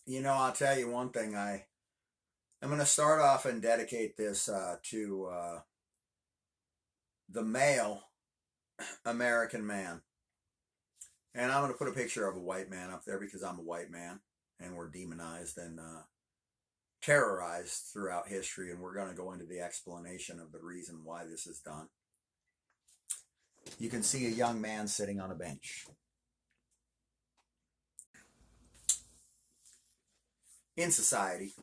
I'll tell you one thing. I'm going to start off and dedicate this to the male American man. And I'm going to put a picture of a white man up there because I'm a white man and we're demonized and terrorized throughout history. And we're going to go into the explanation of the reason why this is done. You can see a young man sitting on a bench. In society,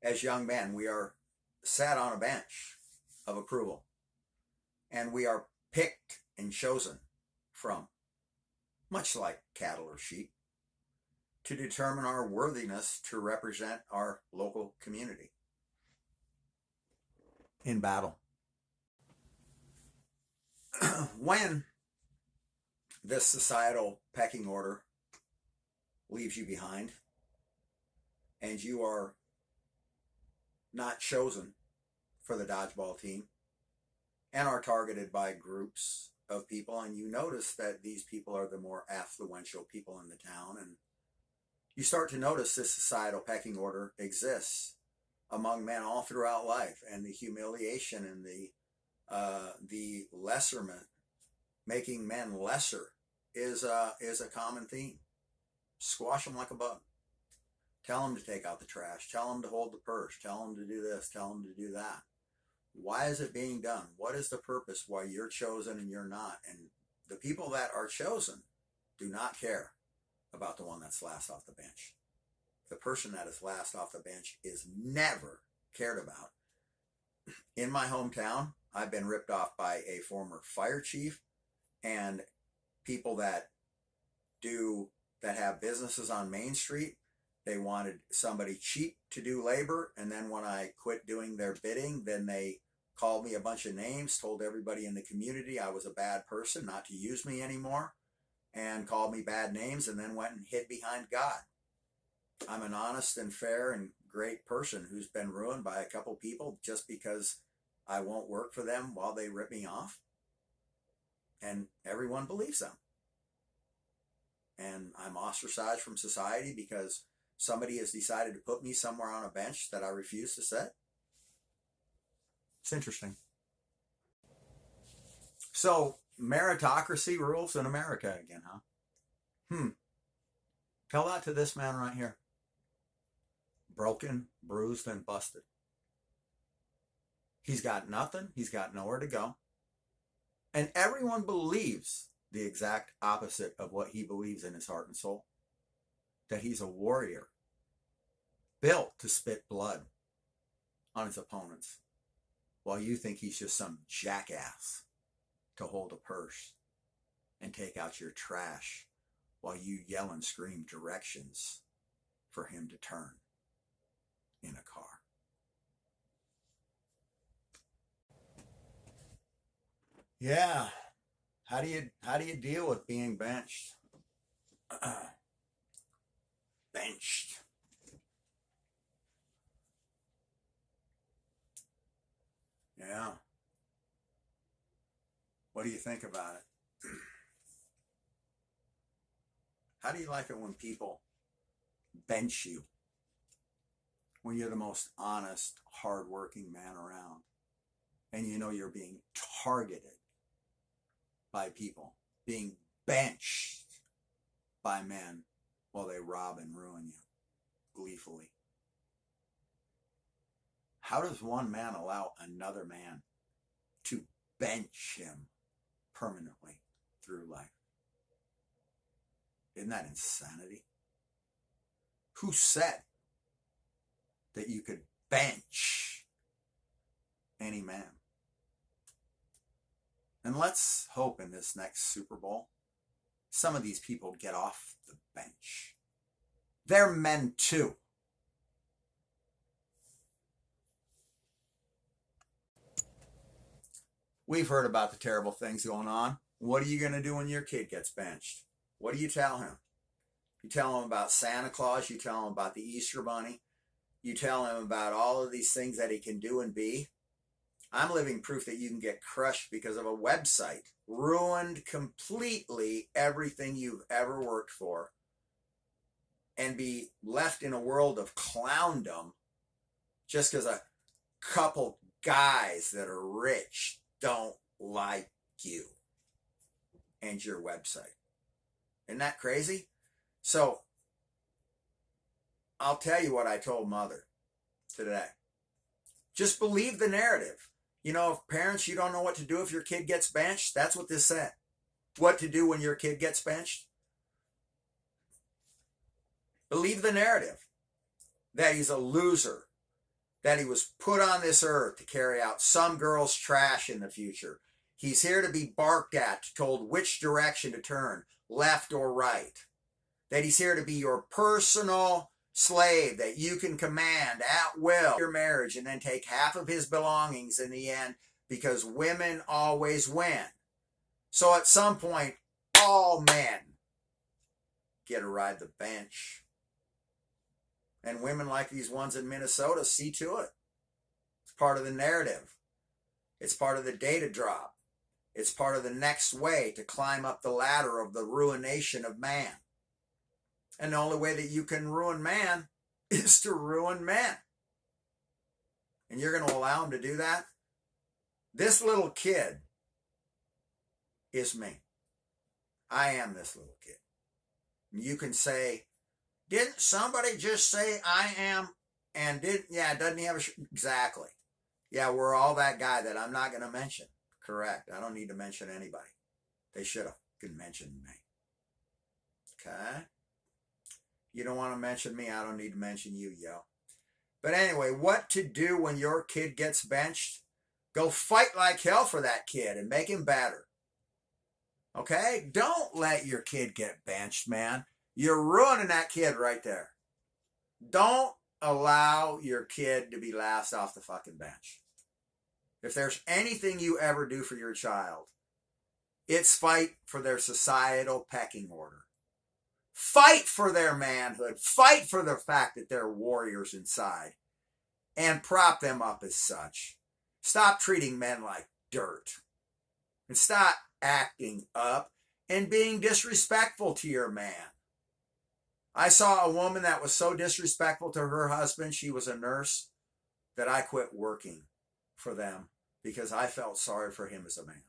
as young men, we are sat on a bench of approval, and we are picked and chosen from, much like cattle or sheep, to determine our worthiness to represent our local community in battle. When this societal pecking order leaves you behind and you are not chosen for the dodgeball team and are targeted by groups of people, and you notice that these people are the more affluential people in the town, and you start to notice this societal pecking order exists among men all throughout life, and the humiliation and the lesserment, making men lesser, is a common theme. Squash them like a bug. Tell them to take out the trash. Tell them to hold the purse. Tell them to do this. Tell them to do that. Why is it being done? What is the purpose why you're chosen and you're not? And the people that are chosen do not care about the one that's last off the bench. The person that is last off the bench is never cared about. In my hometown, I've been ripped off by a former fire chief and people that have businesses on Main Street. They wanted somebody cheap to do labor, and then when I quit doing their bidding, then they called me a bunch of names, told everybody in the community I was a bad person, not to use me anymore, and called me bad names, and then went and hid behind God. I'm an honest and fair and great person who's been ruined by a couple people just because I won't work for them while they rip me off. And everyone believes them. And I'm ostracized from society because somebody has decided to put me somewhere on a bench that I refuse to sit. It's interesting. So, meritocracy rules in America again, huh? Tell that to this man right here. Broken, bruised, and busted. He's got nothing. He's got nowhere to go. And everyone believes the exact opposite of what he believes in his heart and soul. That he's a warrior, built to spit blood on his opponents, while you think he's just some jackass to hold a purse and take out your trash while you yell and scream directions for him to turn in a car. Yeah. How do you deal with being benched? Benched. Yeah. What do you think about it? How do you like it when people bench you? When you're the most honest, hardworking man around, and you know you're being targeted by people, being benched by men while they rob and ruin you gleefully. How does one man allow another man to bench him permanently through life? Isn't that insanity? Who said that you could bench any man? And let's hope in this next Super Bowl, some of these people get off the bench. They're men too. We've heard about the terrible things going on. What are you going to do when your kid gets benched? What do you tell him? You tell him about Santa Claus. You tell him about the Easter Bunny. You tell him about all of these things that he can do and be. I'm living proof that you can get crushed because of a website. Ruined completely everything you've ever worked for. and be left in a world of clowndom just because a couple guys that are rich don't like you and your website. Isn't that crazy? So I'll tell you what I told Mother today. Just believe the narrative. You know, if parents, you don't know what to do if your kid gets benched, that's what this said. What to do when your kid gets benched? Believe the narrative that he's a loser, that he was put on this earth to carry out some girl's trash in the future. He's here to be barked at, told which direction to turn, left or right. That he's here to be your personal slave that you can command at will your marriage and then take half of his belongings in the end because women always win. So at some point, all men get to ride the bench. And women like these ones in Minnesota see to it. It's part of the narrative. It's part of the data drop. It's part of the next way to climb up the ladder of the ruination of man. And the only way that you can ruin man is to ruin men. And you're going to allow him to do that? This little kid is me. I am this little kid. You can say, didn't somebody just say I am? And doesn't he have exactly. Yeah, we're all that guy that I'm not going to mention. Correct. I don't need to mention anybody. They should have mentioned me. Okay? You don't want to mention me, I don't need to mention you, yo. But anyway, what to do when your kid gets benched? Go fight like hell for that kid and make him better. Okay? Don't let your kid get benched, man. You're ruining that kid right there. Don't allow your kid to be last off the fucking bench. If there's anything you ever do for your child, it's fight for their societal pecking order. Fight for their manhood. Fight for the fact that they're warriors inside. And prop them up as such. Stop treating men like dirt. And stop acting up and being disrespectful to your man. I saw a woman that was so disrespectful to her husband, she was a nurse, that I quit working for them because I felt sorry for him as a man.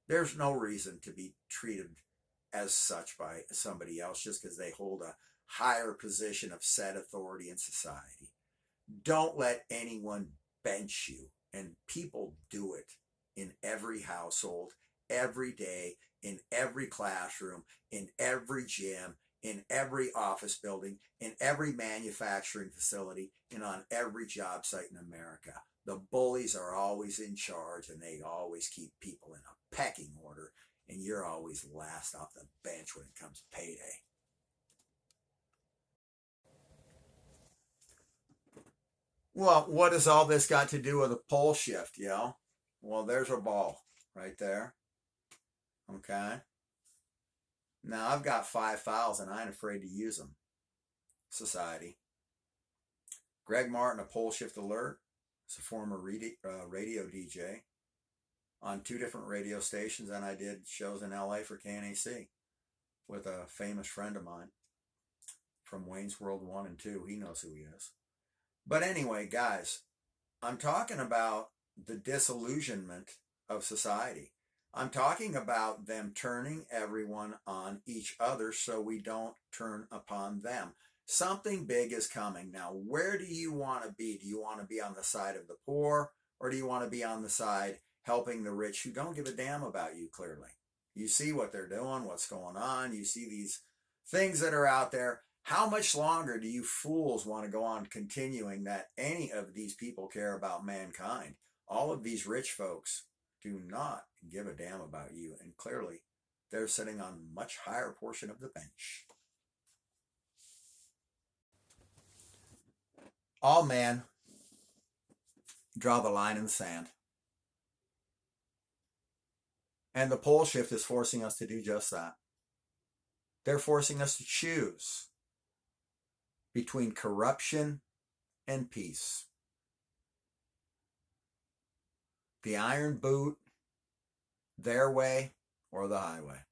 There's no reason to be treated as such by somebody else just because they hold a higher position of said authority in society. Don't let anyone bench you. And people do it in every household, every day, in every classroom, in every gym, in every office building, in every manufacturing facility, and on every job site in America. The bullies are always in charge and they always keep people in a pecking order. And you're always last off the bench when it comes payday. Well, what has all this got to do with a Poleshift, yo? Well, there's a ball right there. Okay. Now, I've got 5 files and I ain't afraid to use them. Society. Greg Martin, a Poleshift alert. Is a former radio DJ on 2 different radio stations, and I did shows in LA for KNAC with a famous friend of mine from Wayne's World 1 and 2. He knows who he is. But anyway, guys, I'm talking about the disillusionment of society. I'm talking about them turning everyone on each other so we don't turn upon them. Something big is coming. Now, where do you want to be? Do you want to be on the side of the poor, or do you want to be on the side helping the rich who don't give a damn about you, clearly? You see what they're doing, what's going on. You see these things that are out there. How much longer do you fools want to go on continuing that any of these people care about mankind? All of these rich folks do not give a damn about you, and clearly they're sitting on a much higher portion of the bench. All men draw the line in the sand. And the Poleshift is forcing us to do just that. They're forcing us to choose between corruption and peace. The iron boot, their way, or the highway.